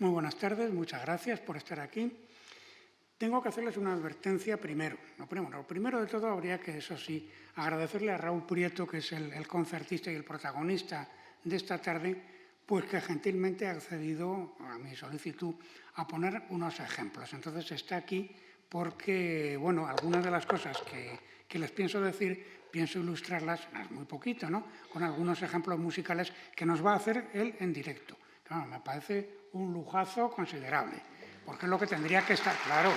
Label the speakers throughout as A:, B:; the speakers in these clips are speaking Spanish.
A: Muy buenas tardes, muchas gracias por estar aquí. Tengo que hacerles una advertencia primero. Lo primero de todo habría que, eso sí, agradecerle a Raúl Prieto, que es el concertista y el protagonista de esta tarde, pues que gentilmente ha accedido a mi solicitud a poner unos ejemplos. Entonces está aquí porque, bueno, algunas de las cosas que les pienso decir, pienso ilustrarlas, muy poquito, ¿no?, con algunos ejemplos musicales que nos va a hacer él en directo. Claro, me parece un lujazo considerable, porque es lo que tendría que estar claro.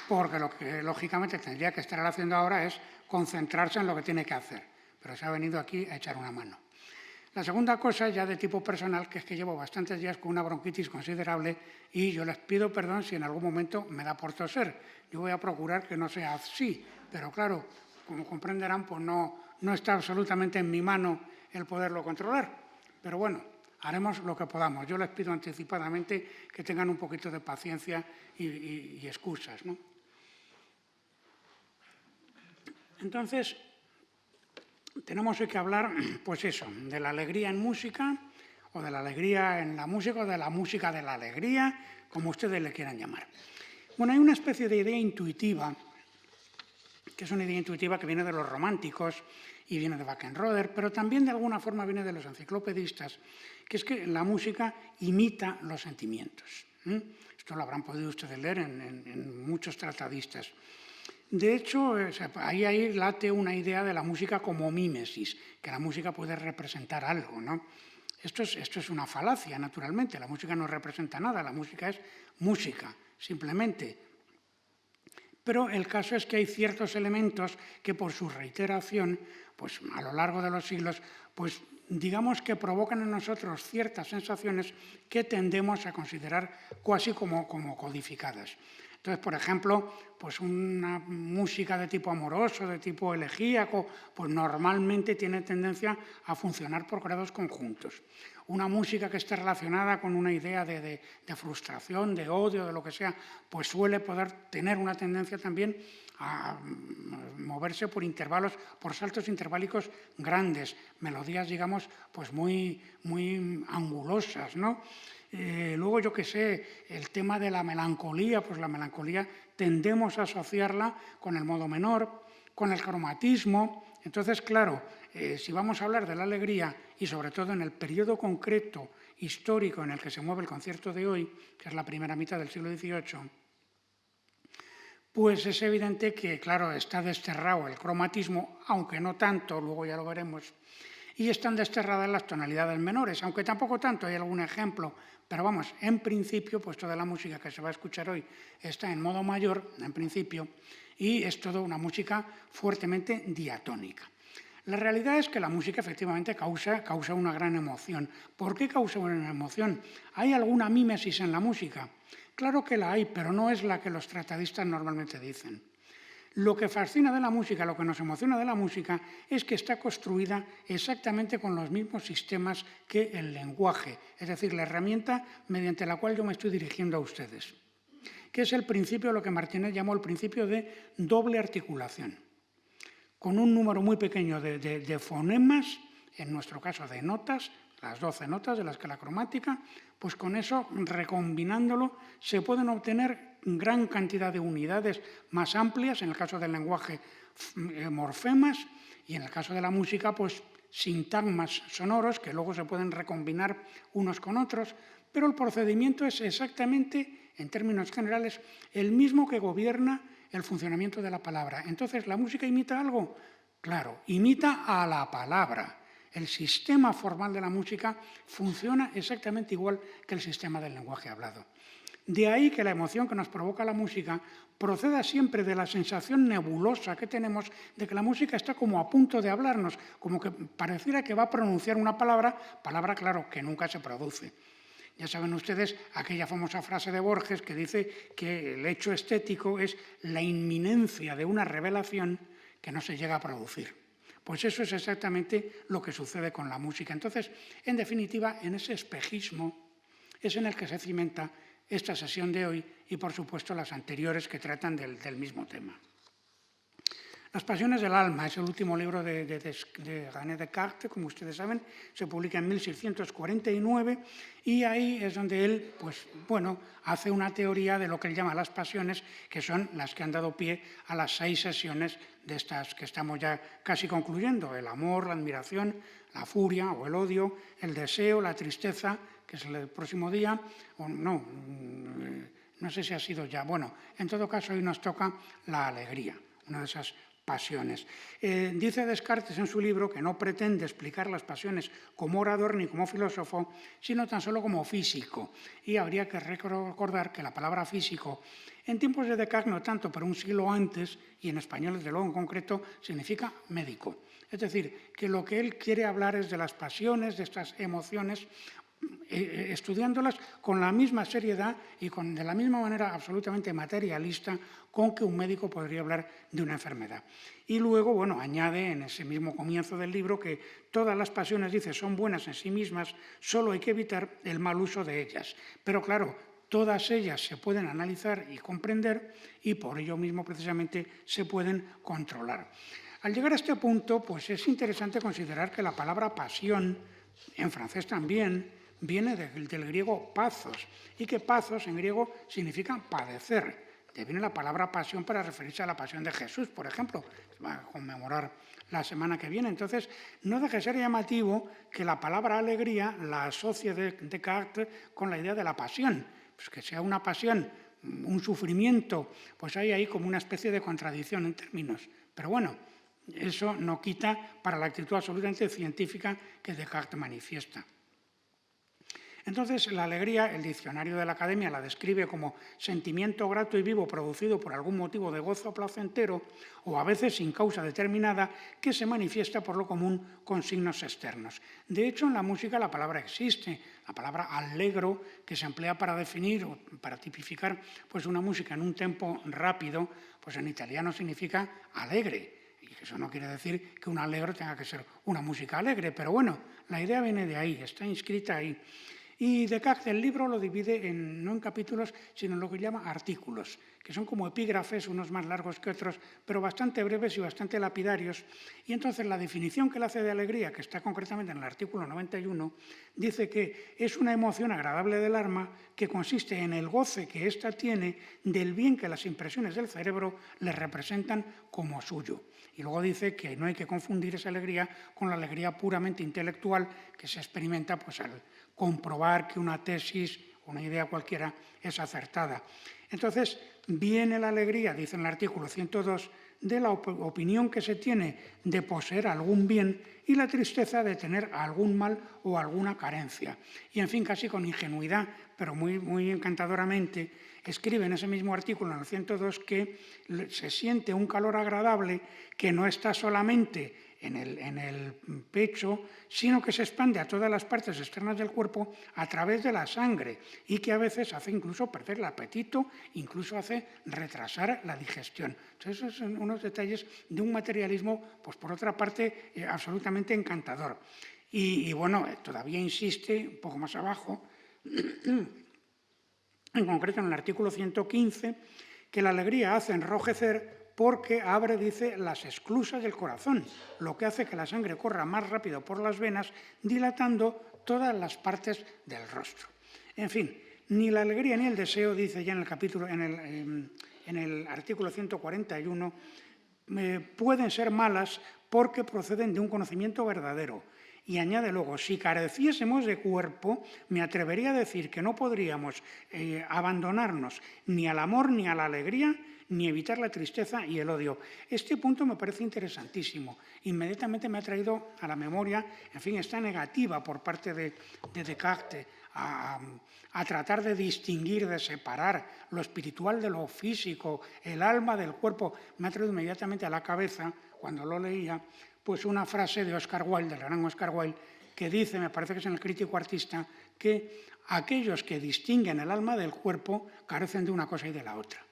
A: Porque lo que lógicamente tendría que estar haciendo ahora es concentrarse en lo que tiene que hacer, pero se ha venido aquí a echar una mano. La segunda cosa, ya de tipo personal, que es que llevo bastantes días con una bronquitis considerable y yo les pido perdón si en algún momento me da por toser. Yo voy a procurar que no sea así, pero claro, como comprenderán, pues no está absolutamente en mi mano el poderlo controlar. Pero bueno, haremos lo que podamos. Yo les pido anticipadamente que tengan un poquito de paciencia y excusas, ¿no? Entonces, tenemos hoy que hablar, pues eso, de la alegría en música, o de la alegría en la música, o de la música de la alegría, como ustedes le quieran llamar. Bueno, hay una especie de idea intuitiva, que es una idea intuitiva que viene de los románticos y viene de Wackenroder, pero también de alguna forma viene de los enciclopedistas, que es que la música imita los sentimientos. Esto lo habrán podido ustedes leer en muchos tratadistas. De hecho, ahí late una idea de la música como mímesis, que la música puede representar algo, ¿no? Esto es una falacia, naturalmente. La música no representa nada, la música es música, simplemente. Pero el caso es que hay ciertos elementos que por su reiteración, pues a lo largo de los siglos, pues digamos que provocan en nosotros ciertas sensaciones que tendemos a considerar casi como codificadas. Entonces, por ejemplo, pues una música de tipo amoroso, de tipo elegíaco, pues normalmente tiene tendencia a funcionar por grados conjuntos. Una música que esté relacionada con una idea de frustración, de odio, de lo que sea, pues suele poder tener una tendencia también a moverse por intervalos, por saltos interválicos grandes, melodías, digamos, pues muy angulosas, ¿no? Luego, yo qué sé, el tema de la melancolía, pues la melancolía tendemos a asociarla con el modo menor, con el cromatismo. Entonces, claro, si vamos a hablar de la alegría y sobre todo en el periodo concreto histórico en el que se mueve el concierto de hoy, que es la primera mitad del siglo XVIII, pues es evidente que, claro, está desterrado el cromatismo, aunque no tanto, luego ya lo veremos, y están desterradas las tonalidades menores, aunque tampoco tanto, hay algún ejemplo, pero vamos, en principio, pues toda la música que se va a escuchar hoy está en modo mayor, en principio, y es toda una música fuertemente diatónica. La realidad es que la música efectivamente causa una gran emoción. ¿Por qué causa una emoción? ¿Hay alguna mímesis en la música? Claro que la hay, pero no es la que los tratadistas normalmente dicen. Lo que fascina de la música, lo que nos emociona de la música, es que está construida exactamente con los mismos sistemas que el lenguaje, es decir, la herramienta mediante la cual yo me estoy dirigiendo a ustedes, que es el principio, lo que Martínez llamó el principio de doble articulación, con un número muy pequeño de fonemas, en nuestro caso de notas, las 12 notas de la escala cromática, pues con eso, recombinándolo, se pueden obtener gran cantidad de unidades más amplias, en el caso del lenguaje, morfemas, y en el caso de la música, pues sintagmas sonoros que luego se pueden recombinar unos con otros, pero el procedimiento es exactamente, en términos generales, el mismo que gobierna el funcionamiento de la palabra. Entonces, ¿la música imita algo? Claro, imita a la palabra. El sistema formal de la música funciona exactamente igual que el sistema del lenguaje hablado. De ahí que la emoción que nos provoca la música proceda siempre de la sensación nebulosa que tenemos de que la música está como a punto de hablarnos, como que pareciera que va a pronunciar una palabra, claro, que nunca se produce. Ya saben ustedes aquella famosa frase de Borges que dice que el hecho estético es la inminencia de una revelación que no se llega a producir. Pues eso es exactamente lo que sucede con la música. Entonces, en definitiva, en ese espejismo es en el que se cimenta esta sesión de hoy y, por supuesto, las anteriores que tratan del mismo tema. Las pasiones del alma es el último libro de René Descartes, como ustedes saben, se publica en 1649 y ahí es donde él, pues bueno, hace una teoría de lo que él llama las pasiones, que son las que han dado pie a las 6 sesiones de estas que estamos ya casi concluyendo: el amor, la admiración, la furia o el odio, el deseo, la tristeza, que es el próximo día, o no, no sé si ha sido ya. Bueno, en todo caso hoy nos toca la alegría, una de esas pasiones. Dice Descartes en su libro que no pretende explicar las pasiones como orador ni como filósofo, sino tan solo como físico. Y habría que recordar que la palabra físico, en tiempos de Descartes no tanto, pero un siglo antes, y en español desde luego en concreto, significa médico. Es decir, que lo que él quiere hablar es de las pasiones, de estas emociones, estudiándolas con la misma seriedad y de la misma manera absolutamente materialista con que un médico podría hablar de una enfermedad. Y luego, bueno, añade en ese mismo comienzo del libro que todas las pasiones, dice, son buenas en sí mismas, solo hay que evitar el mal uso de ellas. Pero claro, todas ellas se pueden analizar y comprender y por ello mismo precisamente se pueden controlar. Al llegar a este punto, pues es interesante considerar que la palabra pasión, en francés también, viene del griego pazos, y que pazos en griego significa padecer. De viene la palabra pasión para referirse a la pasión de Jesús, por ejemplo, se va a conmemorar la semana que viene. Entonces, no deja de ser llamativo que la palabra alegría la asocie Descartes con la idea de la pasión. Pues que sea una pasión, un sufrimiento, pues hay ahí como una especie de contradicción en términos. Pero bueno, eso no quita para la actitud absolutamente científica que Descartes manifiesta. Entonces, la alegría, el diccionario de la Academia la describe como sentimiento grato y vivo producido por algún motivo de gozo placentero o a veces sin causa determinada que se manifiesta por lo común con signos externos. De hecho, en la música la palabra existe, la palabra allegro, que se emplea para definir o para tipificar pues, una música en un tempo rápido, pues en italiano significa alegre. Y eso no quiere decir que un allegro tenga que ser una música alegre, pero bueno, la idea viene de ahí, está inscrita ahí. Y Descartes el libro lo divide no en capítulos, sino en lo que llama artículos, que son como epígrafes, unos más largos que otros, pero bastante breves y bastante lapidarios. Y entonces la definición que él hace de alegría, que está concretamente en el artículo 91, dice que es una emoción agradable del alma que consiste en el goce que ésta tiene del bien que las impresiones del cerebro le representan como suyo. Y luego dice que no hay que confundir esa alegría con la alegría puramente intelectual que se experimenta pues, al comprobar que una tesis, una idea cualquiera, es acertada. Entonces, viene la alegría, dice en el artículo 102, de la opinión que se tiene de poseer algún bien y la tristeza de tener algún mal o alguna carencia. Y, en fin, casi con ingenuidad, pero muy encantadoramente, escribe en ese mismo artículo, en el 102, que se siente un calor agradable que no está solamente en el pecho, sino que se expande a todas las partes externas del cuerpo a través de la sangre y que a veces hace incluso perder el apetito, incluso hace retrasar la digestión. Entonces, esos son unos detalles de un materialismo, pues por otra parte, absolutamente encantador. Y bueno, todavía insiste un poco más abajo, en concreto en el artículo 115, que la alegría hace enrojecer porque abre, dice, las esclusas del corazón, lo que hace que la sangre corra más rápido por las venas, dilatando todas las partes del rostro. En fin, ni la alegría ni el deseo, dice ya en el capítulo, en el artículo 141, pueden ser malas porque proceden de un conocimiento verdadero. Y añade luego, si careciésemos de cuerpo, me atrevería a decir que no podríamos abandonarnos ni al amor ni a la alegría, ni evitar la tristeza y el odio. Este punto me parece interesantísimo. Inmediatamente me ha traído a la memoria, en fin, esta negativa por parte de Descartes a tratar de distinguir, de separar lo espiritual de lo físico, el alma del cuerpo. Me ha traído inmediatamente a la cabeza, cuando lo leía, pues una frase de Oscar Wilde, del gran Oscar Wilde, que dice, me parece que es en el Crítico Artista, que aquellos que distinguen el alma del cuerpo carecen de una cosa y de la otra.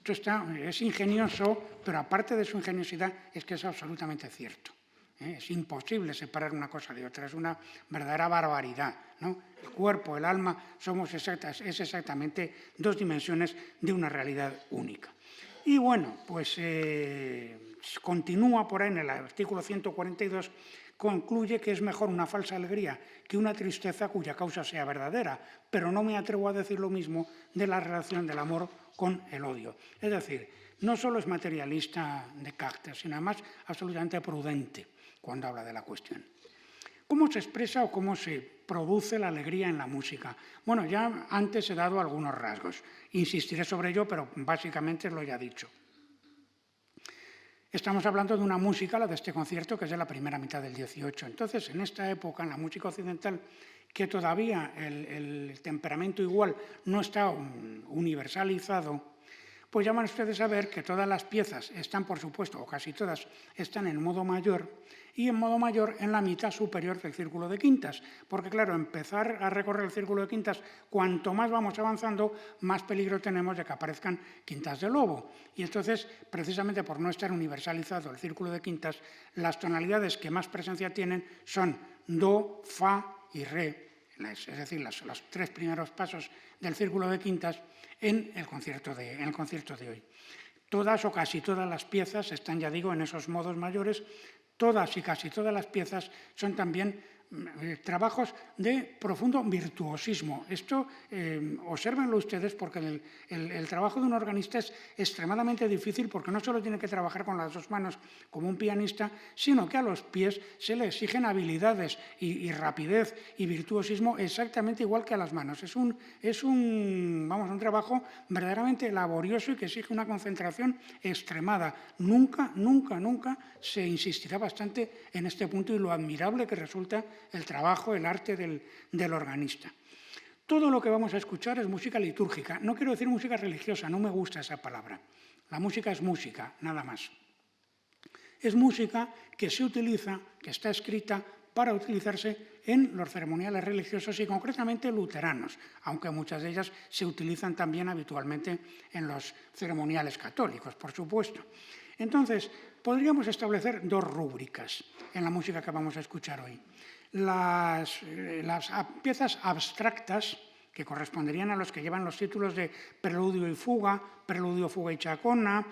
A: Esto es ingenioso, pero aparte de su ingeniosidad es que es absolutamente cierto. Es imposible separar una cosa de otra, es una verdadera barbaridad, ¿no? El cuerpo, el alma, es exactamente dos dimensiones de una realidad única. Y bueno, pues continúa por ahí en el artículo 142, concluye que es mejor una falsa alegría que una tristeza cuya causa sea verdadera, pero no me atrevo a decir lo mismo de la relación del amor con el odio. Es decir, no solo es materialista Descartes, sino además absolutamente prudente cuando habla de la cuestión. ¿Cómo se expresa o cómo se produce la alegría en la música? Bueno, ya antes he dado algunos rasgos. Insistiré sobre ello, pero básicamente lo he ya dicho. Estamos hablando de una música, la de este concierto, que es de la primera mitad del 18. Entonces, en esta época, en la música occidental, que todavía el temperamento igual no está universalizado, pues ya van ustedes a ver que todas las piezas están, por supuesto, o casi todas, están en modo mayor, y en modo mayor en la mitad superior del círculo de quintas. Porque, claro, empezar a recorrer el círculo de quintas, cuanto más vamos avanzando, más peligro tenemos de que aparezcan quintas de lobo. Y entonces, precisamente por no estar universalizado el círculo de quintas, las tonalidades que más presencia tienen son do, fa y re, es decir, los tres primeros pasos del círculo de quintas en el concierto de hoy. Todas o casi todas las piezas están, ya digo, en esos modos mayores. Todas y casi todas las piezas son también trabajos de profundo virtuosismo. Esto obsérvenlo ustedes porque el trabajo de un organista es extremadamente difícil porque no solo tiene que trabajar con las dos manos como un pianista, sino que a los pies se le exigen habilidades y rapidez y virtuosismo exactamente igual que a las manos. Es un trabajo verdaderamente laborioso y que exige una concentración extremada. Nunca se insistirá bastante en este punto y lo admirable que resulta el trabajo, el arte del organista. Todo lo que vamos a escuchar es música litúrgica. No quiero decir música religiosa, no me gusta esa palabra. La música es música, nada más. Es música que se utiliza, que está escrita para utilizarse en los ceremoniales religiosos y concretamente luteranos, aunque muchas de ellas se utilizan también habitualmente en los ceremoniales católicos, por supuesto. Entonces, podríamos establecer dos rúbricas en la música que vamos a escuchar hoy. Las piezas abstractas, que corresponderían a los que llevan los títulos de preludio y fuga y chacona,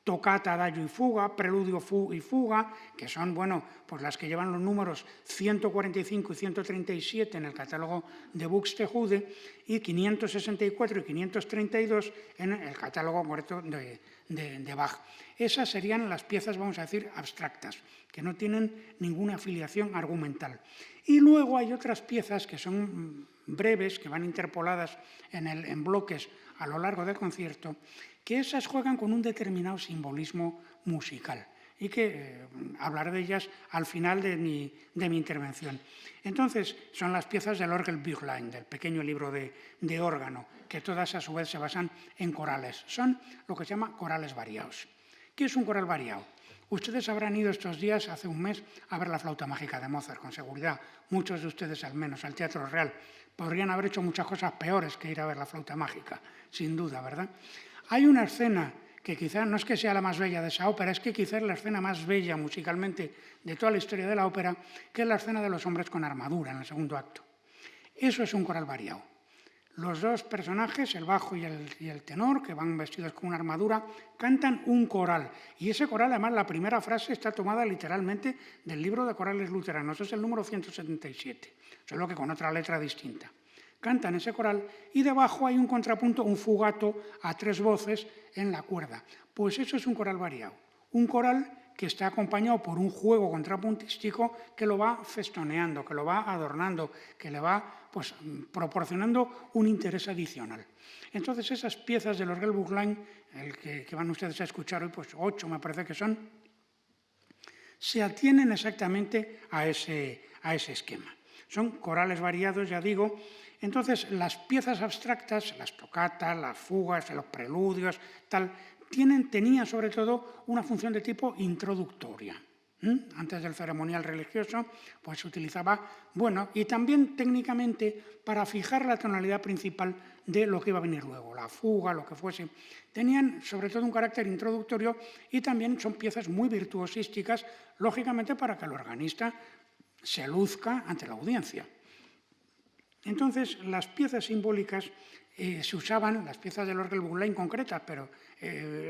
A: tocata, adagio y fuga, preludio y fuga, que son, pues las que llevan los números 145 y 137 en el catálogo de Buxtehude y 564 y 532 en el catálogo correcto de Bach. Esas serían las piezas, vamos a decir, abstractas, que no tienen ninguna afiliación argumental. Y luego hay otras piezas que son breves, que van interpoladas en bloques a lo largo del concierto, que esas juegan con un determinado simbolismo musical y que hablaré de ellas al final de mi intervención. Entonces, son las piezas del Orgelbüchlein, del pequeño libro de órgano, que todas a su vez se basan en corales. Son lo que se llama corales variados. ¿Qué es un coral variado? Ustedes habrán ido estos días, hace un mes, a ver la flauta mágica de Mozart, con seguridad. Muchos de ustedes, al menos, al Teatro Real. Podrían haber hecho muchas cosas peores que ir a ver la flauta mágica, sin duda, ¿verdad? Hay una escena que quizá no es que sea la más bella de esa ópera, es que quizá es la escena más bella musicalmente de toda la historia de la ópera, que es la escena de los hombres con armadura en el segundo acto. Eso es un coral variado. Los dos personajes, el bajo y el tenor, que van vestidos con una armadura, cantan un coral. Y ese coral, además, la primera frase está tomada literalmente del libro de corales luteranos. Es el número 177, solo que con otra letra distinta. Cantan ese coral y debajo hay un contrapunto, un fugato a tres voces en la cuerda. Pues eso es un coral variado. Un coral que está acompañado por un juego contrapuntístico que lo va festoneando, que lo va adornando, que le va proporcionando un interés adicional. Entonces, esas piezas del Orgelbüchlein, que van ustedes a escuchar hoy, pues 8 me parece que son, se atienen exactamente a ese esquema. Son corales variados, ya digo. Entonces, las piezas abstractas, las tocatas, las fugas, los preludios, tenían sobre todo una función de tipo introductoria. Antes del ceremonial religioso, pues se utilizaba, y también técnicamente para fijar la tonalidad principal de lo que iba a venir luego, la fuga, lo que fuese. Tenían sobre todo un carácter introductorio y también son piezas muy virtuosísticas, lógicamente para que el organista se luzca ante la audiencia. Entonces, las piezas simbólicas se usaban, las piezas del Orgelbüchlein concretas, pero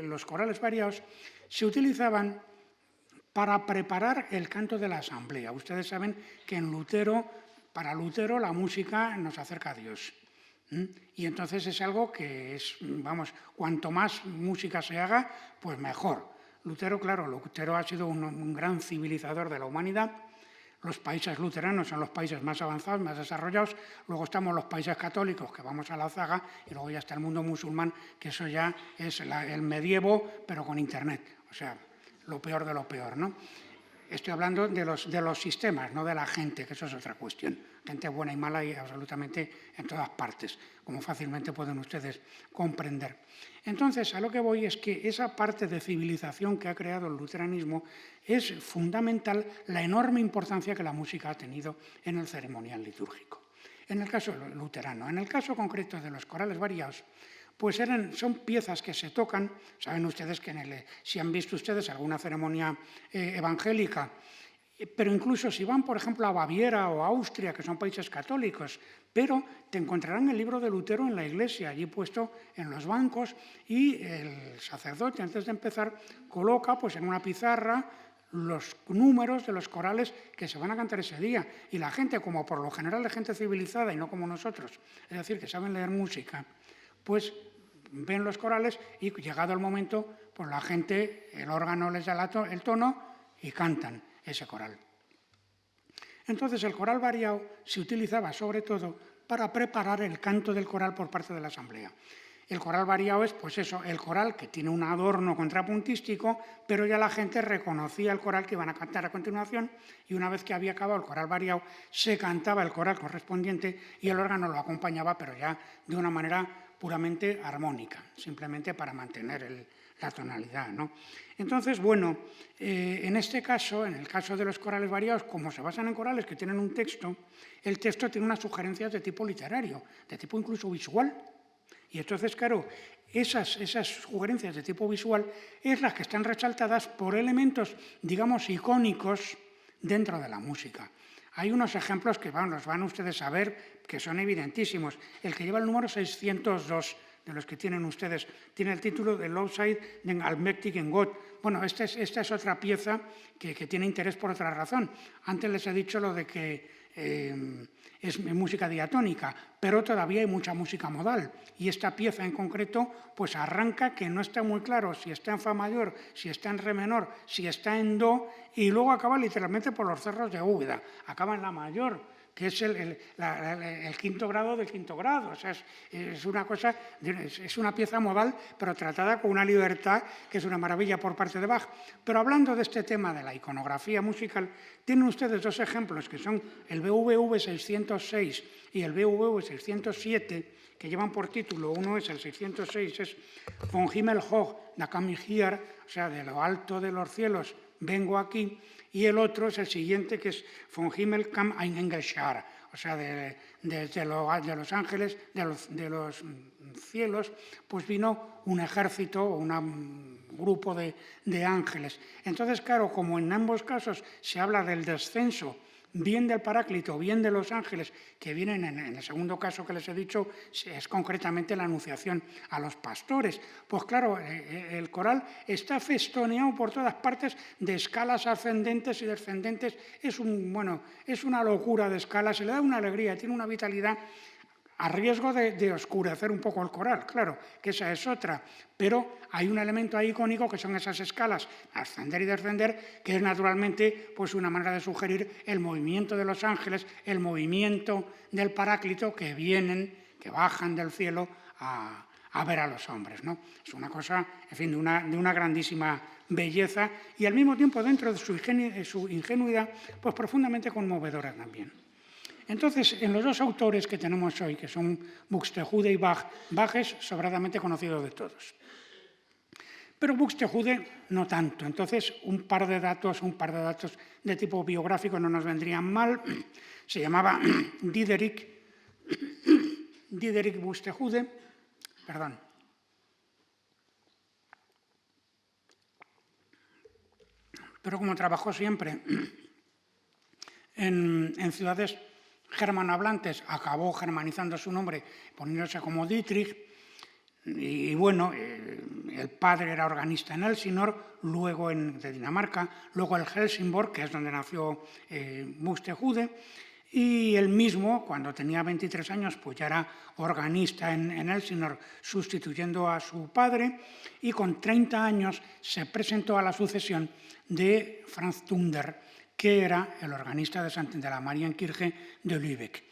A: los corales variados, se utilizaban para preparar el canto de la asamblea. Ustedes saben que para Lutero la música nos acerca a Dios. Y entonces es algo que es, vamos, cuanto más música se haga, pues mejor. Lutero ha sido un gran civilizador de la humanidad. Los países luteranos son los países más avanzados, más desarrollados. Luego estamos los países católicos, que vamos a la zaga, y luego ya está el mundo musulmán, que eso ya es el medievo, pero con Internet. O sea, lo peor de lo peor, ¿no? Estoy hablando de los sistemas, no de la gente, que eso es otra cuestión. Gente buena y mala y absolutamente en todas partes, como fácilmente pueden ustedes comprender. Entonces, a lo que voy es que esa parte de civilización que ha creado el luteranismo es fundamental la enorme importancia que la música ha tenido en el ceremonial litúrgico. En el caso luterano, en el caso concreto de los corales variados, pues son piezas que se tocan. Saben ustedes que si han visto ustedes alguna ceremonia evangélica, pero incluso si van, por ejemplo, a Baviera o a Austria, que son países católicos, pero te encontrarán el libro de Lutero en la iglesia, allí puesto en los bancos, y el sacerdote, antes de empezar, coloca pues, en una pizarra los números de los corales que se van a cantar ese día. Y la gente, como por lo general es gente civilizada y no como nosotros, es decir, que saben leer música, pues ven los corales y llegado el momento, pues la gente, el órgano les da el tono y cantan ese coral. Entonces el coral variado se utilizaba sobre todo para preparar el canto del coral por parte de la asamblea. El coral variado es, pues eso, el coral que tiene un adorno contrapuntístico, pero ya la gente reconocía el coral que iban a cantar a continuación, y una vez que había acabado el coral variado, se cantaba el coral correspondiente y el órgano lo acompañaba, pero ya de una manera puramente armónica, simplemente para mantener la tonalidad, ¿no? Entonces, bueno, en este caso, en el caso de los corales variados, como se basan en corales que tienen un texto, el texto tiene unas sugerencias de tipo literario, de tipo incluso visual. Y entonces, claro, esas sugerencias de tipo visual es las que están resaltadas por elementos, digamos, icónicos dentro de la música. Hay unos ejemplos que los van ustedes a ver, que son evidentísimos. El que lleva el número 602, de los que tienen ustedes, tiene el título de Lowside den Allmächtigen Gott. Bueno, esta es otra pieza que tiene interés por otra razón. Antes les he dicho lo de que es música diatónica, pero todavía hay mucha música modal. Y esta pieza en concreto, pues arranca que no está muy claro si está en fa mayor, si está en re menor, si está en do, y luego acaba literalmente por los cerros de Úbeda. Acaba en la mayor, que es el quinto grado del quinto grado. O sea, es una cosa, es una pieza modal, pero tratada con una libertad que es una maravilla por parte de Bach. Pero hablando de este tema de la iconografía musical, tienen ustedes dos ejemplos, que son el BWV 606 y el BWV 607, que llevan por título, uno es el 606, es Von Himmel hoch, da kam ich hier, o sea, de lo alto de los cielos vengo aquí, y el otro es el siguiente, que es Von Himmel kam ein Engelschar, o sea, de los ángeles, de los cielos, pues vino un ejército o un grupo de ángeles. Entonces, claro, como en ambos casos se habla del descenso, bien del Paráclito, bien de los ángeles, que vienen en el segundo caso que les he dicho, es concretamente la anunciación a los pastores. Pues claro, el coral está festoneado por todas partes de escalas ascendentes y descendentes. Es una locura de escalas, se le da una alegría, tiene una vitalidad, a riesgo de oscurecer un poco el coral, claro, que esa es otra. Pero hay un elemento ahí icónico que son esas escalas, ascender y descender, que es naturalmente pues, una manera de sugerir el movimiento de los ángeles, el movimiento del Paráclito que bajan del cielo a ver a los hombres, ¿no? Es una cosa, en fin, de una grandísima belleza y al mismo tiempo dentro de su ingenuidad, pues profundamente conmovedora también. Entonces, en los dos autores que tenemos hoy, que son Buxtehude y Bach, Bach es sobradamente conocido de todos. Pero Buxtehude no tanto. Entonces, un par de datos de tipo biográfico no nos vendrían mal. Se llamaba Diederik Buxtehude, perdón. Pero como trabajó siempre en ciudades germanohablantes, acabó germanizando su nombre, poniéndose como Dietrich. Y bueno, el padre era organista en Elsinor, luego de Dinamarca, luego en Helsingborg, que es donde nació Buxtehude, y él mismo, cuando tenía 23 años, pues ya era organista en Elsinor, sustituyendo a su padre, y con 30 años se presentó a la sucesión de Franz Tunder, que era el organista de la Marienkirche de Lübeck,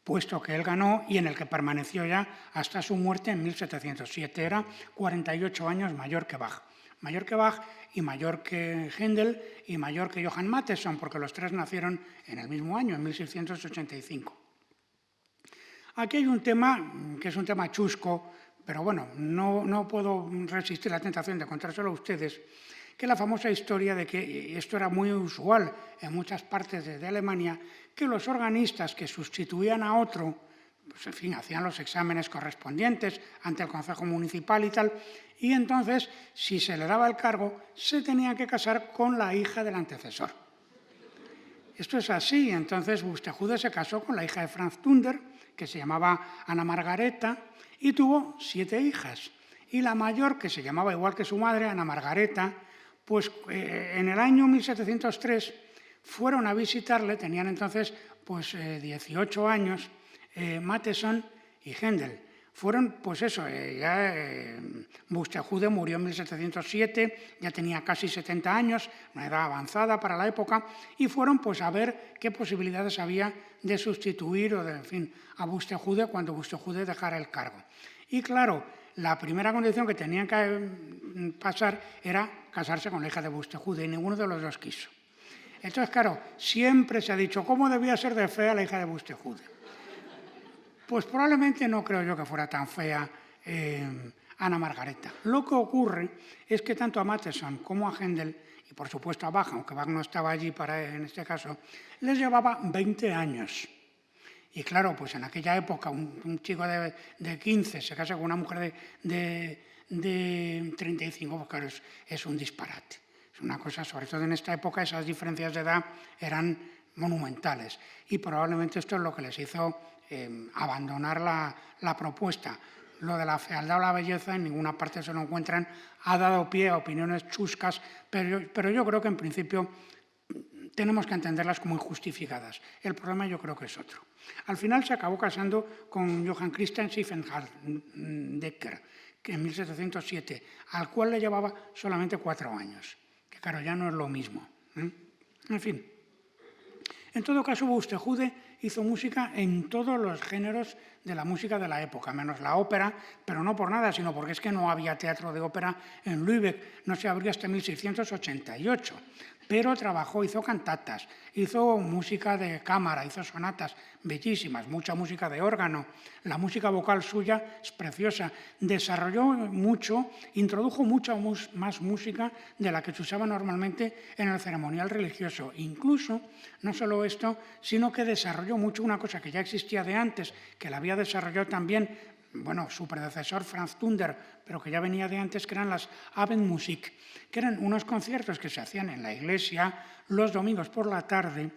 A: puesto que él ganó y en el que permaneció ya hasta su muerte en 1707. Era 48 años mayor que Bach. Mayor que Bach y mayor que Händel y mayor que Johann Mattheson, porque los tres nacieron en el mismo año, en 1685. Aquí hay un tema que es un tema chusco, pero bueno, no puedo resistir la tentación de contárselo a ustedes, que es la famosa historia de que esto era muy usual en muchas partes de Alemania, que los organistas que sustituían a otro, pues en fin, hacían los exámenes correspondientes ante el Consejo Municipal y tal, y entonces, si se le daba el cargo, se tenía que casar con la hija del antecesor. Esto es así, entonces Buxtehude se casó con la hija de Franz Tunder, que se llamaba Ana Margareta, y tuvo 7 hijas. Y la mayor, que se llamaba igual que su madre, Ana Margareta, pues en el año 1703 fueron a visitarle, tenían entonces pues 18 años, Mattheson y Händel. Fueron, pues eso, Buxtehude murió en 1707, ya tenía casi 70 años, una edad avanzada para la época, y fueron pues a ver qué posibilidades había de sustituir a Buxtehude cuando Buxtehude dejara el cargo. Y claro, la primera condición que tenían que pasar era casarse con la hija de Buxtehude, y ninguno de los dos quiso. Entonces, claro, siempre se ha dicho, ¿cómo debía ser de fea la hija de Buxtehude? Pues probablemente no creo yo que fuera tan fea Ana Margareta. Lo que ocurre es que tanto a Mattheson como a Händel, y por supuesto a Bach, aunque Bach no estaba allí en este caso, les llevaba 20 años. Y claro, pues en aquella época un chico de 15 se casa con una mujer de 35, pues claro, es un disparate. Es una cosa, sobre todo en esta época, esas diferencias de edad eran monumentales. Y probablemente esto es lo que les hizo abandonar la propuesta. Lo de la fealdad o la belleza en ninguna parte se lo encuentran, ha dado pie a opiniones chuscas, pero yo creo que en principio tenemos que entenderlas como injustificadas. El problema yo creo que es otro. Al final se acabó casando con Johann Christian Schiefenhaldecker, que en 1707, al cual le llevaba solamente 4 años, que claro, ya no es lo mismo. En fin. En todo caso, Buxtehude hizo música en todos los géneros de la música de la época, menos la ópera, pero no por nada, sino porque es que no había teatro de ópera en Lübeck, no se abrió hasta 1688. Pero trabajó, hizo cantatas, hizo música de cámara, hizo sonatas bellísimas, mucha música de órgano. La música vocal suya es preciosa. Desarrolló mucho, introdujo mucha más música de la que se usaba normalmente en el ceremonial religioso. Incluso, no solo esto, sino que desarrolló mucho una cosa que ya existía de antes, que la había desarrollado también su predecesor Franz Tunder, pero que ya venía de antes, que eran las Abendmusik, que eran unos conciertos que se hacían en la iglesia los domingos por la tarde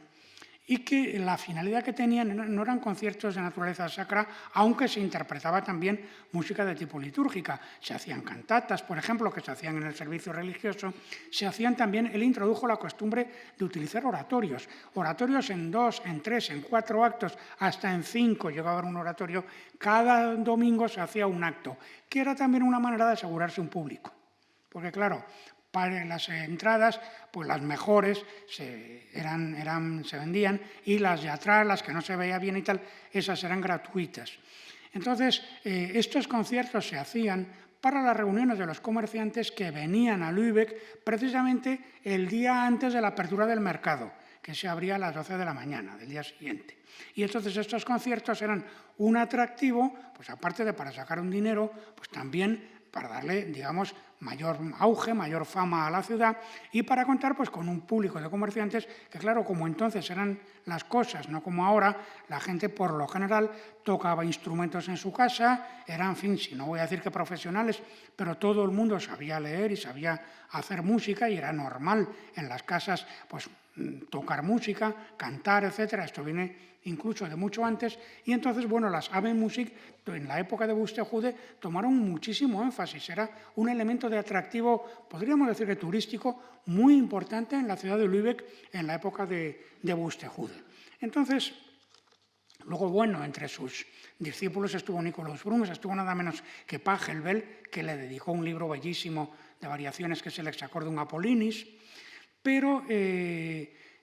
A: y que la finalidad que tenían no eran conciertos de naturaleza sacra, aunque se interpretaba también música de tipo litúrgica. Se hacían cantatas, por ejemplo, que se hacían en el servicio religioso. Se hacían también, él introdujo la costumbre de utilizar oratorios. Oratorios en 2, en 3, en 4 actos, hasta en 5 llegaba a haber un oratorio. Cada domingo se hacía un acto, que era también una manera de asegurarse un público. Porque claro, para las entradas, pues las mejores se vendían y las de atrás, las que no se veía bien y tal, esas eran gratuitas. Entonces, estos conciertos se hacían para las reuniones de los comerciantes que venían a Lübeck precisamente el día antes de la apertura del mercado, que se abría a las 12 de la mañana del día siguiente. Y entonces estos conciertos eran un atractivo, pues aparte de para sacar un dinero, pues también para darle, digamos, mayor auge, mayor fama a la ciudad y para contar pues con un público de comerciantes que, claro, como entonces eran las cosas, no como ahora, la gente por lo general tocaba instrumentos en su casa, eran, en fin, si no voy a decir que profesionales, pero todo el mundo sabía leer y sabía hacer música y era normal en las casas pues tocar música, cantar, etcétera. Esto viene incluso de mucho antes, y entonces, bueno, las Abendmusik en la época de Buxtehude tomaron muchísimo énfasis, era un elemento de atractivo, podríamos decir que turístico, muy importante en la ciudad de Lübeck en la época de Buxtehude. Entonces, luego, bueno, entre sus discípulos estuvo Nikolaus Bruns, estuvo nada menos que Pachelbel, que le dedicó un libro bellísimo de variaciones que es el Hexacordum Apollinis, pero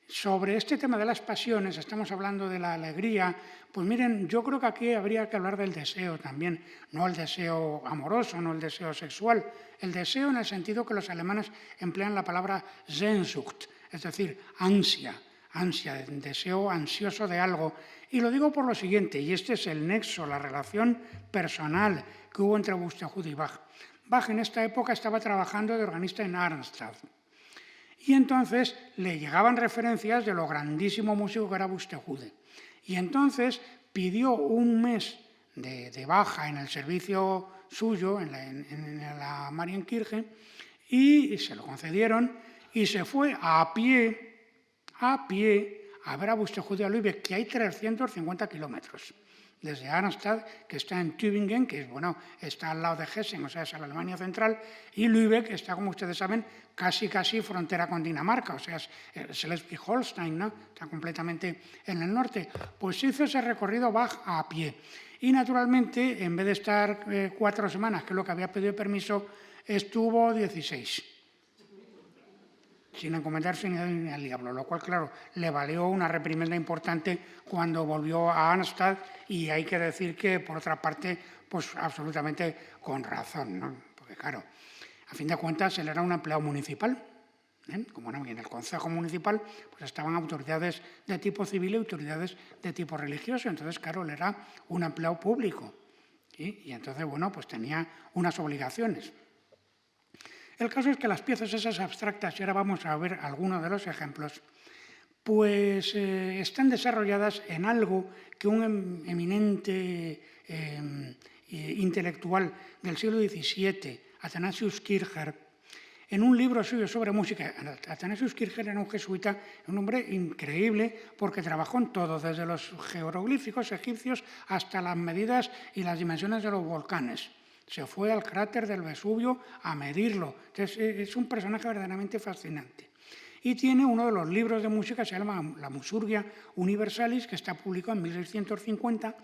A: sobre este tema de las pasiones, estamos hablando de la alegría, pues miren, yo creo que aquí habría que hablar del deseo también, no el deseo amoroso, no el deseo sexual, el deseo en el sentido que los alemanes emplean la palabra Sehnsucht, es decir, ansia, deseo ansioso de algo. Y lo digo por lo siguiente, y este es el nexo, la relación personal que hubo entre Buxtehude y Bach. Bach en esta época estaba trabajando de organista en Arnstadt. Y entonces le llegaban referencias de lo grandísimo músico que era Buxtehude. Y entonces pidió un mes de baja en el servicio suyo, en la Marienkirche, y se lo concedieron, y se fue a pie a ver a Buxtehude a Lübeck, que hay 350 kilómetros. Desde Arnstadt, que está en Tübingen, que bueno, está al lado de Hessen, o sea, es la Alemania central, y Lübeck está, como ustedes saben, casi frontera con Dinamarca, o sea, es Schleswig-Holstein, ¿no? Está completamente en el norte. Pues hizo ese recorrido Bach a pie. Y naturalmente, en vez de estar 4 semanas, que es lo que había pedido permiso, estuvo 16. Sin encomendarse ni al diablo, lo cual, claro, le valió una reprimenda importante cuando volvió a Arnstadt, y hay que decir que, por otra parte, pues absolutamente con razón, ¿no? Porque, claro, a fin de cuentas, él era un empleado municipal, como no, y en el Consejo Municipal pues estaban autoridades de tipo civil y autoridades de tipo religioso, entonces, claro, él era un empleado público, ¿sí? Y entonces, bueno, pues tenía unas obligaciones. El caso es que las piezas esas abstractas, y ahora vamos a ver algunos de los ejemplos, pues están desarrolladas en algo que un eminente intelectual del siglo XVII, Athanasius Kircher, en un libro suyo sobre música, Athanasius Kircher era un jesuita, un hombre increíble, porque trabajó en todo, desde los jeroglíficos egipcios hasta las medidas y las dimensiones de los volcanes. Se fue al cráter del Vesubio a medirlo. Entonces, es un personaje verdaderamente fascinante. Y tiene uno de los libros de música, se llama La Musurgia Universalis, que está publicado en 1650,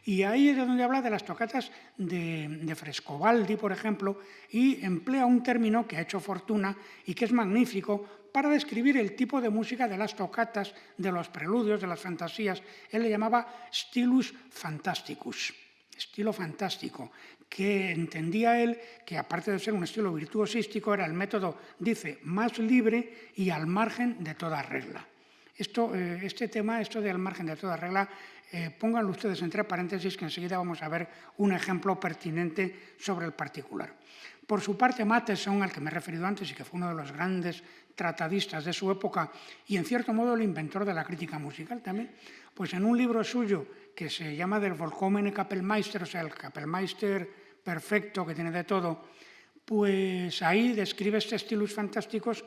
A: y ahí es de donde habla de las tocatas de Frescobaldi, por ejemplo, y emplea un término que ha hecho fortuna y que es magnífico para describir el tipo de música de las tocatas, de los preludios, de las fantasías. Él le llamaba stilus fantasticus, estilo fantástico, que entendía él que, aparte de ser un estilo virtuosístico, era el método, dice, más libre y al margen de toda regla. Este tema, esto de al margen de toda regla, pónganlo ustedes entre paréntesis, que enseguida vamos a ver un ejemplo pertinente sobre el particular. Por su parte, Mattheson, al que me he referido antes y que fue uno de los grandes tratadistas de su época y, en cierto modo, el inventor de la crítica musical también, pues en un libro suyo que se llama Der vollkommene Kapellmeister, o sea, el Kapellmeister perfecto que tiene de todo, pues ahí describe este stilus fantásticos,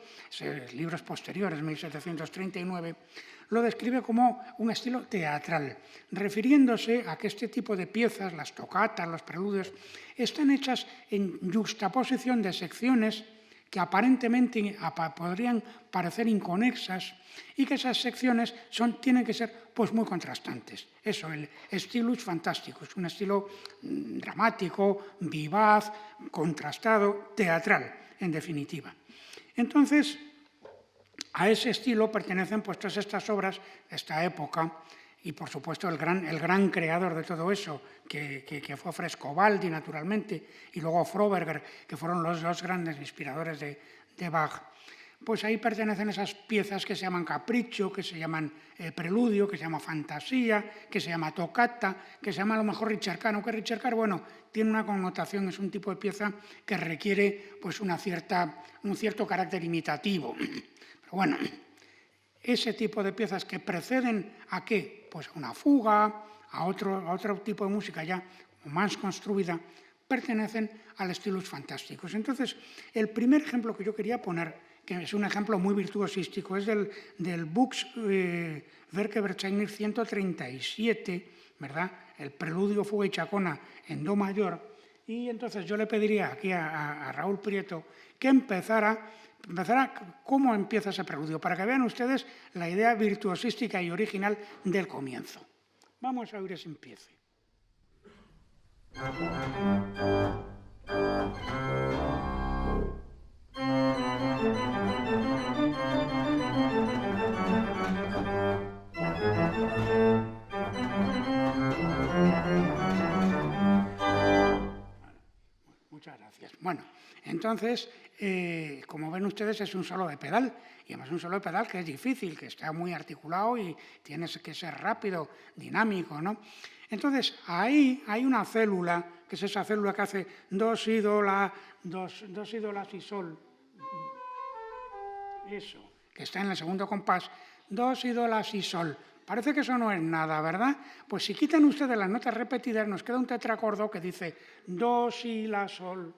A: libros posteriores, 1739, lo describe como un estilo teatral, refiriéndose a que este tipo de piezas, las tocatas, los preludios, están hechas en yuxtaposición de secciones que aparentemente podrían parecer inconexas y que esas secciones tienen que ser pues, muy contrastantes. Eso, el stilus fantasticus, un estilo dramático, vivaz, contrastado, teatral, en definitiva. Entonces, a ese estilo pertenecen pues, todas estas obras de esta época y, por supuesto, el gran creador de todo eso, que fue Frescobaldi, naturalmente, y luego Froberger, que fueron los dos grandes inspiradores de Bach. pues ahí pertenecen esas piezas que se llaman capricho, que se llaman preludio, que se llama fantasía, que se llama toccata, que se llama a lo mejor ricercano, que ricercar, bueno, tiene una connotación, es un tipo de pieza que requiere pues un cierto carácter imitativo. Pero bueno, ese tipo de piezas que preceden ¿a qué? Pues a una fuga, a otro tipo de música ya más construida, pertenecen al estilos fantásticos. Entonces, el primer ejemplo que yo quería poner, que es un ejemplo muy virtuosístico, es del Werke-Verzeichnis 137, ¿verdad? El preludio, fuga y chacona en do mayor. Y entonces yo le pediría aquí a Raúl Prieto que empezara cómo empieza ese preludio, para que vean ustedes la idea virtuosística y original del comienzo. Vamos a oír ese empiece. Muchas gracias. Bueno, entonces, como ven ustedes, es un solo de pedal, y además un solo de pedal que es difícil, que está muy articulado y tienes que ser rápido, dinámico, ¿no? Entonces, ahí hay una célula, que es esa célula que hace do, si, do, la, dos si, do, la, si, sol. Eso, que está en el segundo compás. Do, si, do, la, si, sol. Parece que eso no es nada, ¿verdad? Pues si quitan ustedes las notas repetidas, nos queda un tetracordo que dice do, si, la, sol.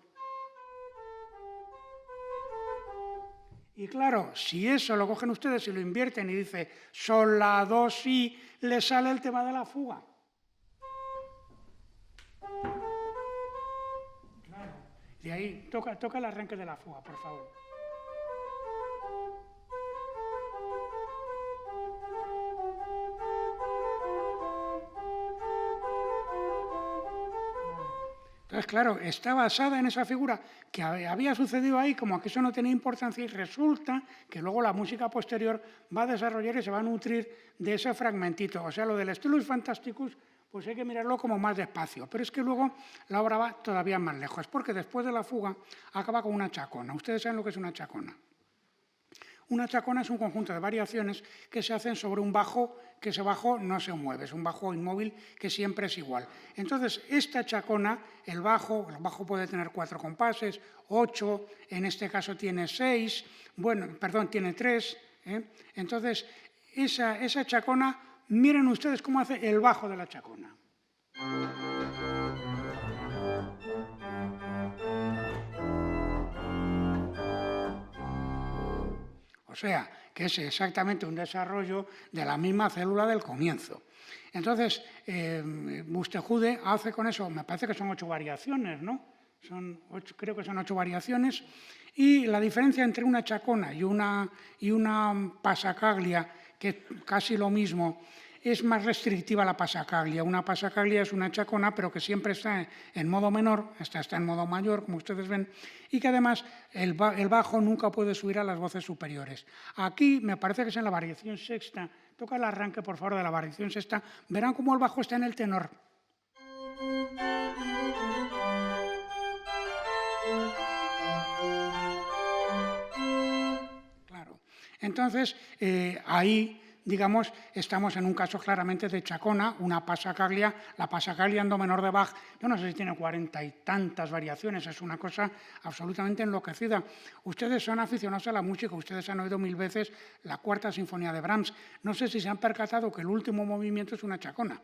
A: Y claro, si eso lo cogen ustedes y lo invierten y dice sol, la, do, si, les sale el tema de la fuga. Claro. De ahí, toca el arranque de la fuga, por favor. Entonces, claro, está basada en esa figura que había sucedido ahí, como que eso no tenía importancia, y resulta que luego la música posterior va a desarrollar y se va a nutrir de ese fragmentito. O sea, lo del Stylus Fantasticus, pues hay que mirarlo como más despacio. Pero es que luego la obra va todavía más lejos, porque después de la fuga acaba con una chacona. Ustedes saben lo que es una chacona. Una chacona es un conjunto de variaciones que se hacen sobre un bajo, que ese bajo no se mueve, es un bajo inmóvil que siempre es igual. Entonces, esta chacona, el bajo puede tener 4 compases, 8, en este caso tiene 6, tiene 3. Entonces, esa chacona, miren ustedes cómo hace el bajo de la chacona. O sea, que es exactamente un desarrollo de la misma célula del comienzo. Entonces, Buxtehude hace con eso, me parece que son 8 variaciones, ¿no? Creo que son 8 variaciones. Y la diferencia entre una chacona y una passacaglia, que es casi lo mismo, es más restrictiva la passacaglia. Una passacaglia es una chacona, pero que siempre está en modo menor, esta está en modo mayor, como ustedes ven, y que además el bajo nunca puede subir a las voces superiores. Aquí me parece que es en la variación sexta. Toca el arranque, por favor, de la variación sexta. Verán cómo el bajo está en el tenor. Claro. Entonces, ahí, digamos, estamos en un caso claramente de chacona, una passacaglia, la passacaglia en do menor de Bach, yo no sé si tiene 40 y tantas variaciones, es una cosa absolutamente enloquecida. Ustedes son aficionados a la música, ustedes han oído 1000 veces la Cuarta Sinfonía de Brahms, no sé si se han percatado que el último movimiento es una chacona.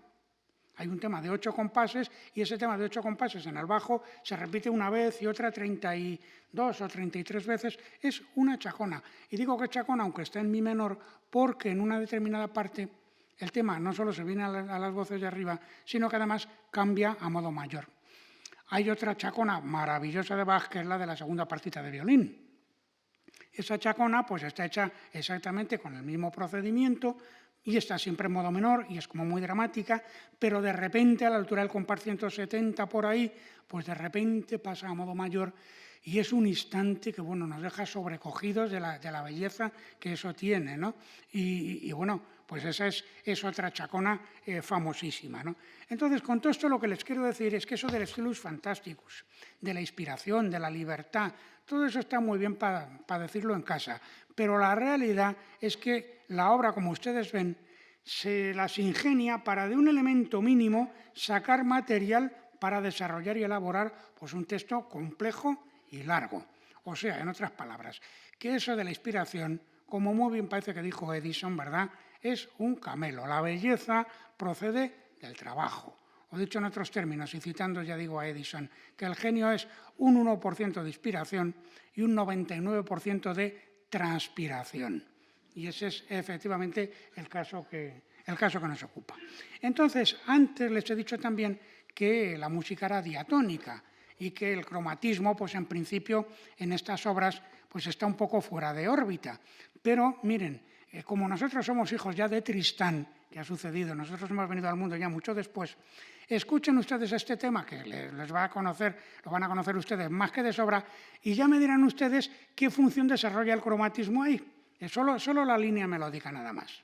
A: Hay un tema de 8 compases y ese tema de 8 compases en el bajo se repite una vez y otra 32 o 33 veces. Es una chacona. Y digo que chacona, aunque está en mi menor, porque en una determinada parte el tema no solo se viene a las voces de arriba, sino que además cambia a modo mayor. Hay otra chacona maravillosa de Bach, que es la de la segunda partita de violín. Esa chacona pues está hecha exactamente con el mismo procedimiento, y está siempre en modo menor y es como muy dramática, pero de repente a la altura del compás 170 por ahí, pues de repente pasa a modo mayor y es un instante que bueno, nos deja sobrecogidos de la belleza que eso tiene, ¿no? Y bueno, pues esa es otra chacona famosísima, ¿no? Entonces, con todo esto lo que les quiero decir es que eso del stilus fantasticus, de la inspiración, de la libertad, todo eso está muy bien para decirlo en casa, pero la realidad es que la obra, como ustedes ven, se las ingenia para de un elemento mínimo sacar material para desarrollar y elaborar pues, un texto complejo y largo. O sea, en otras palabras, que eso de la inspiración, como muy bien parece que dijo Edison, ¿verdad?, es un camelo. La belleza procede del trabajo. O dicho en otros términos, y citando ya digo a Edison, que el genio es un 1% de inspiración y un 99% de transpiración. Y ese es efectivamente el caso que nos ocupa. Entonces, antes les he dicho también que la música era diatónica y que el cromatismo, pues en principio, en estas obras, pues está un poco fuera de órbita. Pero, miren, como nosotros somos hijos ya de Tristán, que ha sucedido, nosotros hemos venido al mundo ya mucho después, escuchen ustedes este tema, que les va a conocer, lo van a conocer ustedes más que de sobra, y ya me dirán ustedes qué función desarrolla el cromatismo ahí. Es solo la línea melódica nada más.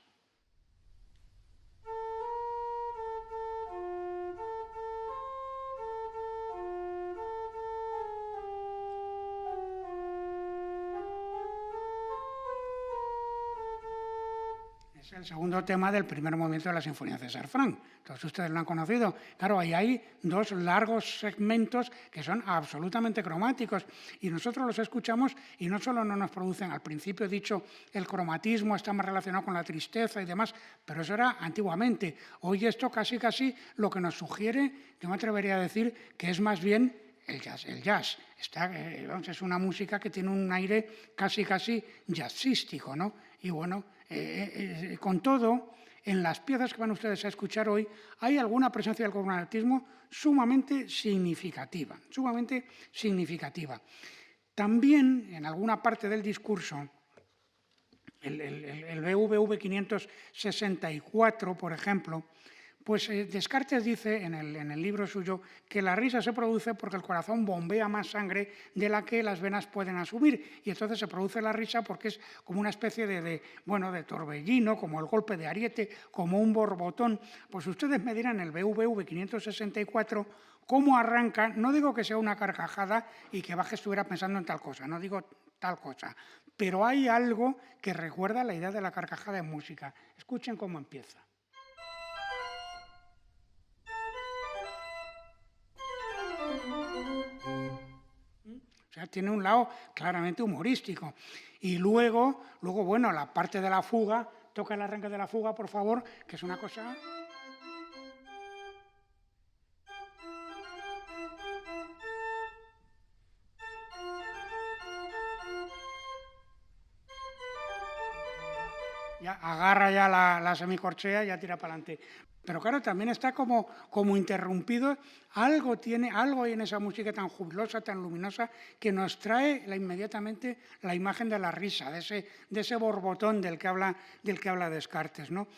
A: Es el segundo tema del primer movimiento de la Sinfonía de César Franck. Todos ustedes lo han conocido. Claro, ahí hay dos largos segmentos que son absolutamente cromáticos y nosotros los escuchamos y no solo no nos producen, al principio he dicho, el cromatismo está más relacionado con la tristeza y demás, pero eso era antiguamente. Hoy esto casi lo que nos sugiere, yo me atrevería a decir que es más bien el jazz. El jazz es una música que tiene un aire casi jazzístico, ¿no? Y bueno, con todo, en las piezas que van ustedes a escuchar hoy hay alguna presencia del cromatismo sumamente significativa, También, en alguna parte del discurso, el BWV 564, por ejemplo, pues Descartes dice en el libro suyo que la risa se produce porque el corazón bombea más sangre de la que las venas pueden asumir y entonces se produce la risa porque es como una especie de torbellino, como el golpe de ariete, como un borbotón. Pues ustedes me dirán en el BWV 564 cómo arranca, no digo que sea una carcajada y que Bach estuviera pensando en tal cosa, no digo tal cosa, pero hay algo que recuerda la idea de la carcajada en música. Escuchen cómo empieza. O sea, tiene un lado claramente humorístico. Y luego, bueno, la parte de la fuga, toca el arranque de la fuga, por favor, que es una cosa... Ya agarra ya la semicorchea y ya tira para adelante. Pero claro, también está como interrumpido. Algo hay en esa música tan jubilosa, tan luminosa, que nos trae inmediatamente la imagen de la risa, de ese borbotón del que habla Descartes, ¿no?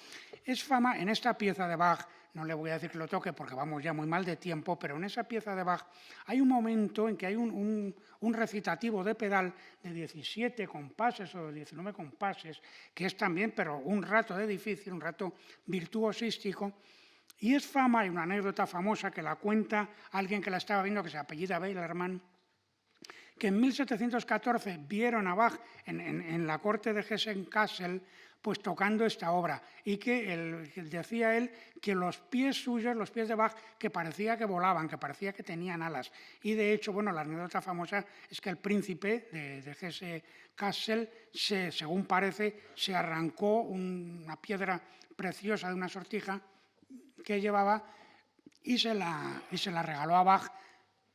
A: Es fama en esta pieza de Bach, no le voy a decir que lo toque porque vamos ya muy mal de tiempo, pero en esa pieza de Bach hay un momento en que hay un recitativo de pedal de 17 compases o 19 compases, que es también, pero un rato de difícil, un rato virtuosístico. Y es fama, hay una anécdota famosa que la cuenta alguien que la estaba viendo, que se apellida Weilermann, que en 1714 vieron a Bach en la corte de Hessen-Kassel pues tocando esta obra y que decía él que los pies suyos, los pies de Bach, que parecía que volaban, que parecía que tenían alas. Y de hecho, bueno, la anécdota famosa es que el príncipe de Hesse-Kassel, según parece, se arrancó una piedra preciosa de una sortija que llevaba y se la regaló a Bach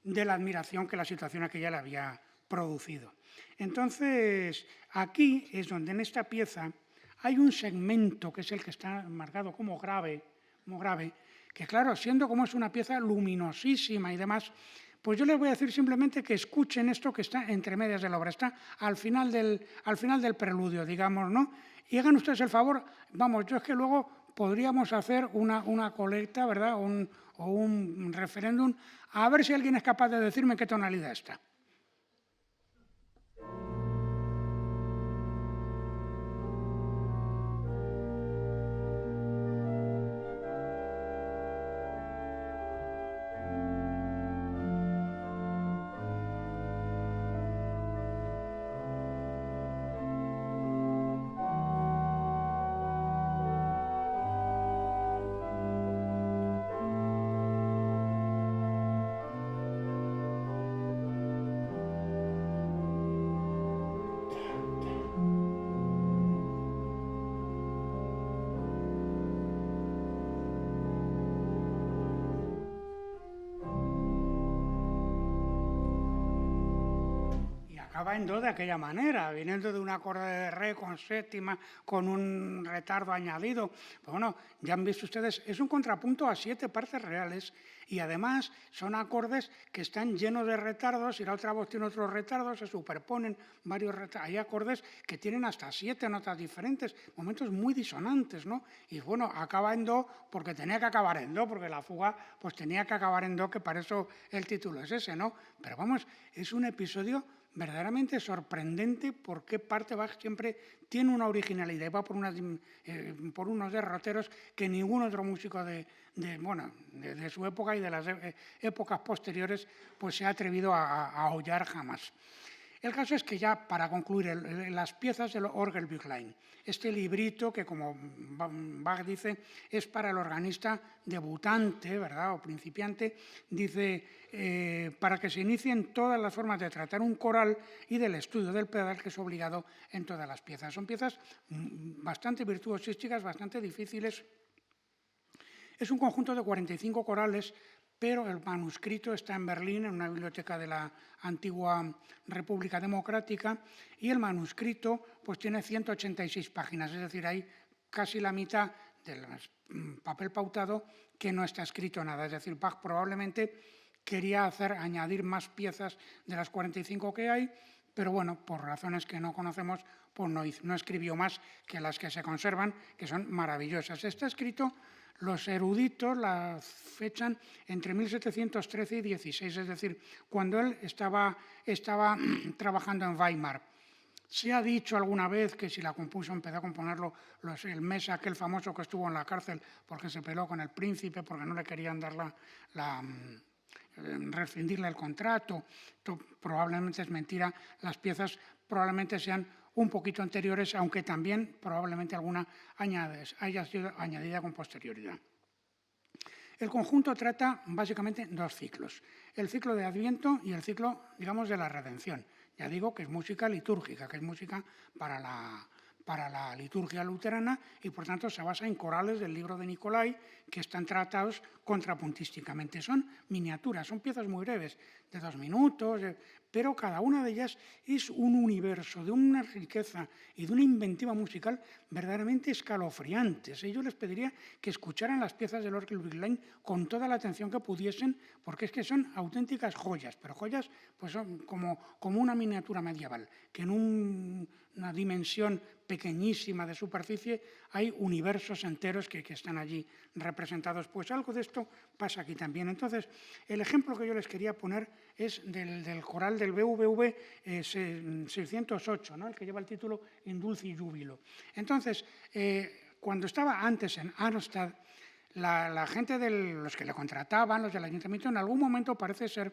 A: de la admiración que la situación aquella le había producido. Entonces, aquí es donde en esta pieza hay un segmento que es el que está marcado como grave, que claro, siendo como es una pieza luminosísima y demás, pues yo les voy a decir simplemente que escuchen esto que está entre medias de la obra, está al final del preludio, digamos, ¿no? Y hagan ustedes el favor, vamos, yo es que luego podríamos hacer una colecta, ¿verdad?, o un referéndum, a ver si alguien es capaz de decirme en qué tonalidad está. acaba en do de aquella manera, viniendo de un acorde de re con séptima, con un retardo añadido. Pues bueno, ya han visto ustedes, es un contrapunto a 7 partes reales y además son acordes que están llenos de retardos y la otra voz tiene otros retardos, se superponen varios retardos. Hay acordes que tienen hasta 7 notas diferentes, momentos muy disonantes, ¿no? Y bueno, acaba en do porque tenía que acabar en do, porque la fuga pues tenía que acabar en do, que para eso el título es ese, ¿no? Pero vamos, es un episodio verdaderamente sorprendente porque parte Bach siempre tiene una originalidad y va por unos derroteros que ningún otro músico de su época y de las épocas posteriores pues se ha atrevido a hollar jamás. El caso es que ya para concluir las piezas del Orgelbüchlein, este librito que como Bach dice es para el organista debutante, ¿verdad?, o principiante, dice para que se inicien todas las formas de tratar un coral y del estudio del pedal que es obligado en todas las piezas. Son piezas bastante virtuosísticas, bastante difíciles. Es un conjunto de 45 corales, pero el manuscrito está en Berlín, en una biblioteca de la antigua República Democrática, y el manuscrito pues, tiene 186 páginas, es decir, hay casi la mitad del papel pautado que no está escrito nada. Es decir, Bach probablemente quería añadir más piezas de las 45 que hay, pero bueno, por razones que no conocemos, pues no escribió más que las que se conservan, que son maravillosas. Está escrito, los eruditos la fechan entre 1713 y 16, es decir, cuando él estaba trabajando en Weimar. Se ha dicho alguna vez que si la compuso, empezó a componerlo el mes aquel famoso que estuvo en la cárcel porque se peló con el príncipe, porque no le querían dar rescindirle el contrato. Esto probablemente es mentira, las piezas probablemente sean un poquito anteriores, aunque también probablemente alguna haya sido añadida con posterioridad. El conjunto trata básicamente 2 ciclos, el ciclo de Adviento y el ciclo, digamos, de la Redención. Ya digo que es música litúrgica, que es música para la liturgia luterana y por tanto se basa en corales del libro de Nicolai que están tratados contrapuntísticamente. Son miniaturas, son piezas muy breves, de 2 minutos, pero cada una de ellas es un universo de una riqueza y de una inventiva musical verdaderamente escalofriantes. Yo les pediría que escucharan las piezas del Orgelbüchlein con toda la atención que pudiesen, porque es que son auténticas joyas, pero joyas pues son como una miniatura medieval, que en una dimensión pequeñísima de superficie hay universos enteros que están allí representados. Pues algo de esto pasa aquí también. Entonces, el ejemplo que yo les quería poner es del coral del BWV 608, ¿no?, el que lleva el título In Dulci Jubilo. Entonces, cuando estaba antes en Arnstadt, la gente los que le contrataban, los del ayuntamiento, en algún momento parece ser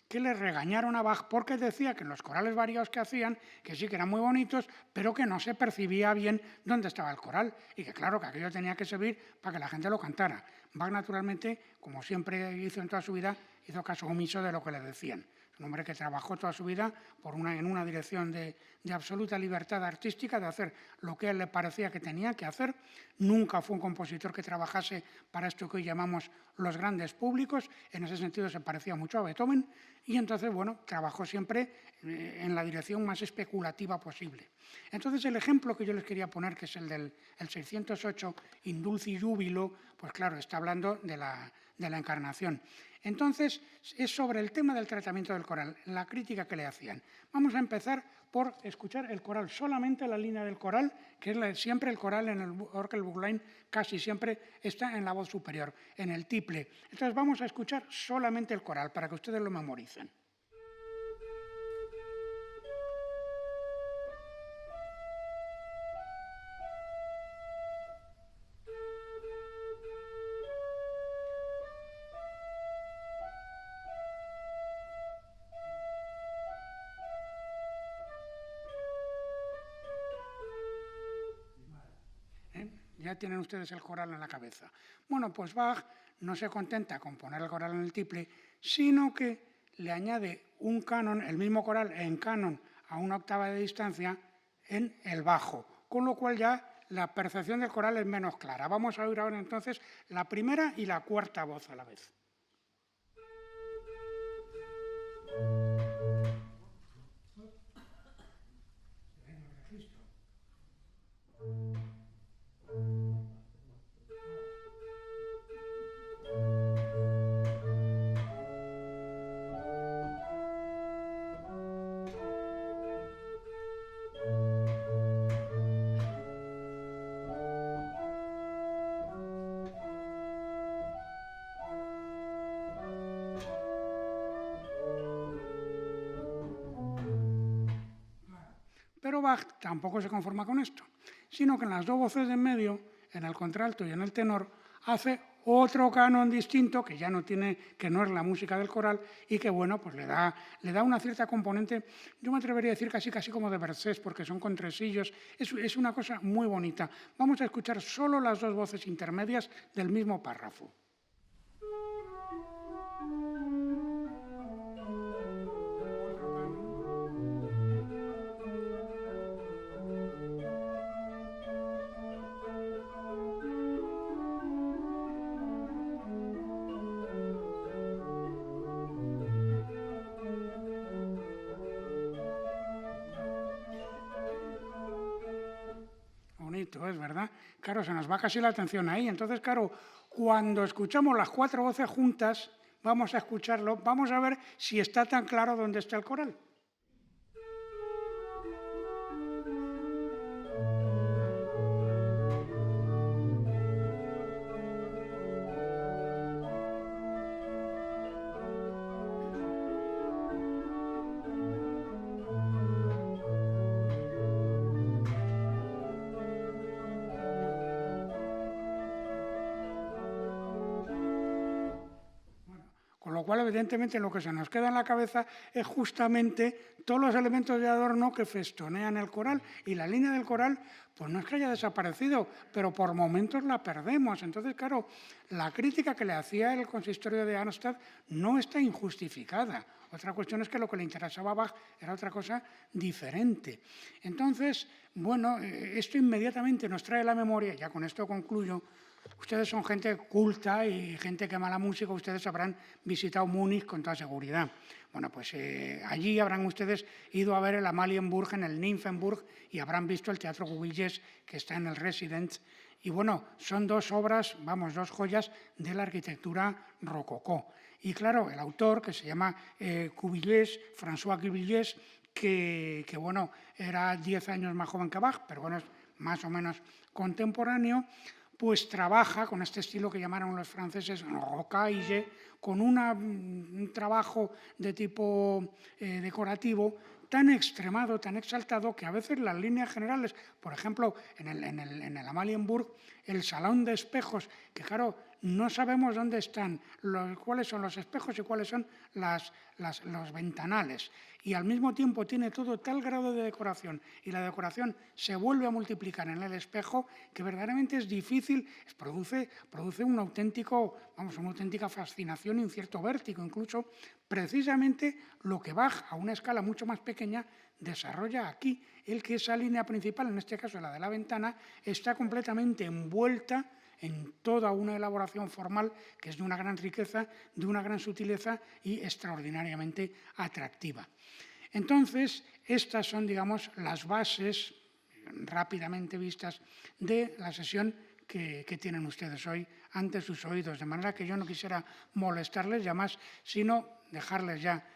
A: que le regañaron a Bach porque decía que en los corales variados que hacían, que sí que eran muy bonitos, pero que no se percibía bien dónde estaba el coral y que claro, que aquello tenía que servir para que la gente lo cantara. Bach, naturalmente, como siempre hizo en toda su vida, hizo caso omiso de lo que le decían. Un hombre que trabajó toda su vida en una dirección de absoluta libertad artística, de hacer lo que a él le parecía que tenía que hacer. Nunca fue un compositor que trabajase para esto que hoy llamamos los grandes públicos. En ese sentido se parecía mucho a Beethoven. Y entonces, bueno, trabajó siempre en la dirección más especulativa posible. Entonces, el ejemplo que yo les quería poner, que es el del 608, In Dulci Jubilo, pues claro, está hablando de la Encarnación. Entonces, es sobre el tema del tratamiento del coral, la crítica que le hacían. Vamos a empezar por escuchar el coral, solamente la línea del coral, que es siempre el coral en el Orgelbüchlein, casi siempre está en la voz superior, en el tiple. Entonces vamos a escuchar solamente el coral, para que ustedes lo memoricen. Ya tienen ustedes el coral en la cabeza. Bueno, pues Bach no se contenta con poner el coral en el tiple, sino que le añade un canon, el mismo coral en canon a una octava de distancia en el bajo, con lo cual ya la percepción del coral es menos clara. Vamos a oír ahora entonces la primera y la cuarta voz a la vez. Bach tampoco se conforma con esto, sino que en las dos voces de en medio, en el contralto y en el tenor, hace otro canon distinto que ya no tiene, que no es la música del coral y que, bueno, pues le da una cierta componente, yo me atrevería a decir casi como de versés, porque son contresillos, es una cosa muy bonita. Vamos a escuchar solo las dos voces intermedias del mismo párrafo. Bonito, es verdad. Claro, se nos va casi la atención ahí. Entonces, claro, cuando escuchamos las cuatro voces juntas, vamos a escucharlo, vamos a ver si está tan claro dónde está el coral. Con lo cual, evidentemente, lo que se nos queda en la cabeza es justamente todos los elementos de adorno que festonean el coral. Y la línea del coral, pues no es que haya desaparecido, pero por momentos la perdemos. Entonces, claro, la crítica que le hacía el consistorio de Arnstadt no está injustificada. Otra cuestión es que lo que le interesaba a Bach era otra cosa diferente. Entonces, bueno, esto inmediatamente nos trae a la memoria, ya con esto concluyo. Ustedes son gente culta y gente que ama la música, ustedes habrán visitado Múnich con toda seguridad. Bueno, pues allí habrán ustedes ido a ver el Amalienburg en el Nymphenburg y habrán visto el Teatro Cuvilliés que está en el Residenz. Y bueno, son dos obras, dos joyas de la arquitectura rococó. Y claro, el autor, que se llama Cuvilliés, François Cuvilliés, que bueno, era 10 años más joven que Bach, pero bueno, es más o menos contemporáneo, pues trabaja con este estilo que llamaron los franceses rocaille, con un trabajo de tipo decorativo tan extremado, tan exaltado, que a veces las líneas generales, por ejemplo, en el Amalienburg, el salón de espejos, que claro, no sabemos dónde están, cuáles son los espejos y cuáles son los ventanales. Y al mismo tiempo tiene todo tal grado de decoración y la decoración se vuelve a multiplicar en el espejo que verdaderamente es difícil, produce una auténtica fascinación y un cierto vértigo. Incluso precisamente lo que Bach a una escala mucho más pequeña desarrolla aquí, el que esa línea principal, en este caso la de la ventana, está completamente envuelta en toda una elaboración formal que es de una gran riqueza, de una gran sutileza y extraordinariamente atractiva. Entonces, estas son, digamos, las bases rápidamente vistas de la sesión que tienen ustedes hoy ante sus oídos, de manera que yo no quisiera molestarles ya más, sino dejarles ya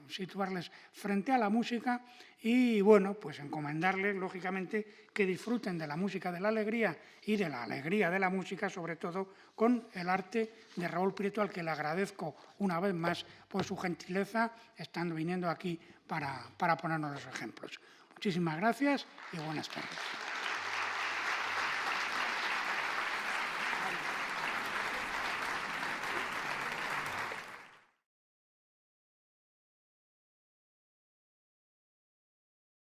A: situarles frente a la música y, bueno, pues encomendarles, lógicamente, que disfruten de la música de la alegría y de la alegría de la música, sobre todo con el arte de Raúl Prieto, al que le agradezco una vez más por su gentileza, estando viniendo aquí para ponernos los ejemplos. Muchísimas gracias y buenas tardes.